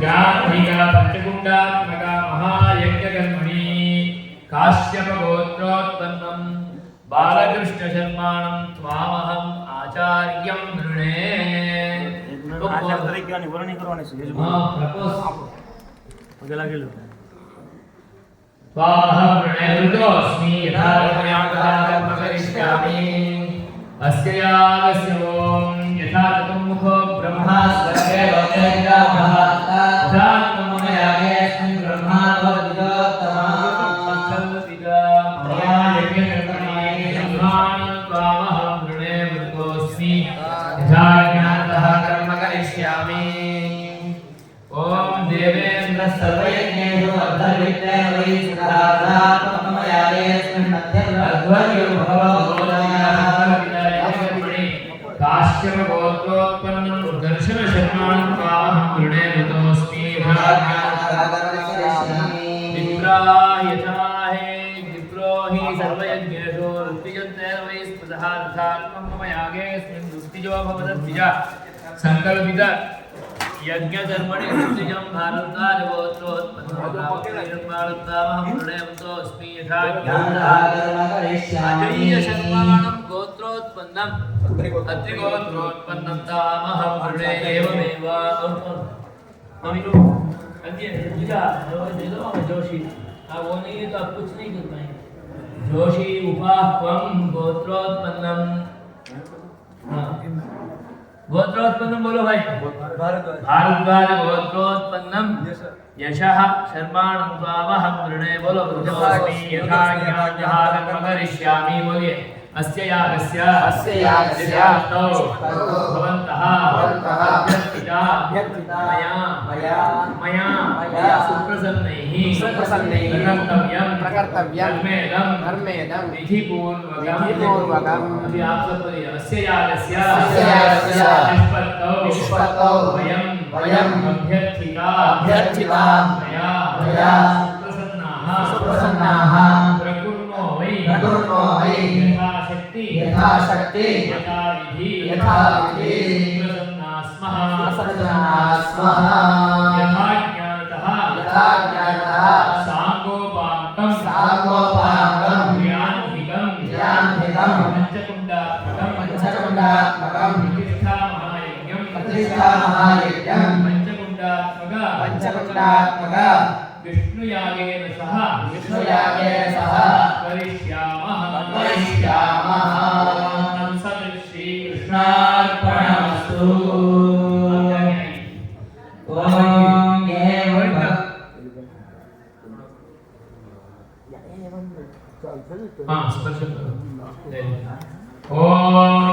जाह्नवीका पंचकुंडात्मका महायज्ञकर्मणि काश्यप गोत्रोत्पन्नं बालकृष्ण शर्माणं त्वामहम् आचार्यं वृणे। आचार्य तरीके निवरण नहीं करवाने से हां प्रपोज अगला गेलो स्वाहा प्रणयतोऽस्मि यथा कर्म करिष्यामि अस्य यागस्य ओम यथा चतुर्मुखो ब्रह्मा स्वर्गे लोके विराजः तथा त्वमयागेऽस्मिन् ब्रह्मा भवतिदोत्तमः मया यज्ञकर्मणि सम्मानं त्वामहं वृणे मृतोऽस्मि यथा ज्ञानतः कर्म करिष्यामि। ओम देवेन्द्र सर्वयज्ञेषु अद्धर्वित्तेन वै सुधारात्मकमयागेऽस्मिन् काश्यप गोत्रोत्पन्नं दर्शन शर्माणं त्वामहं वृणे मृतोऽस्मि विप्रायतमाहे विप्रो हि सर्वयज्ञेषु ऋत्विजन्तेन वै स्पृतः तथात्मकमयागेऽस्मिन् ऋत्विजो भवदद्विजा संकल्पित यज्ञकर्मणि ऋत्विजं भारद्वाज गोत्रोत्पन्नं वृणे मृतोऽस्मि यथा अजय्य शर्माणं गोत्रोत्पन्नं अत्रिगोत्रोत्पन्नं तामहं वृणे एवमेव। जोशी वो नहीं है तो आप कुछ नहीं कर पाएंगे। जोशी उपाह्वं गोत्रोत्पन्नं गोत्रोत्पन्नं बोलो भाई भारद्वाज गोत्रोत्पन्नं यशः शर्माणं त्वामहं वृणे बोलो मृतोऽस्मि यथा ज्ञानतः कर्म करिष्यामि। बोलिए अस्य यागस्य भवन्तः अभ्यर्थिता मया सुप्रसन्नैः प्रकर्तव्यं धर्मेदं विधिपूर्वकम्। अभी आप सब बोलिए अस्य यागस्य निष्पत्तौ वयं अभ्यर्थिता मया सुप्रसन्नाः प्रकुर्मो वै यथाशक्ति यथाविधि प्रसन्नाः स्मः यथा ज्ञानतः सांगोपांगं ज्ञानहितं पंचकुंडात्मकं प्रतिष्ठा महायज्ञं पंचकुंडात्मक विष्णुयागेन सह करिष्यामः। श्री कृष्णार्पणमस्तु। हाँ स्पर्श करो। ओम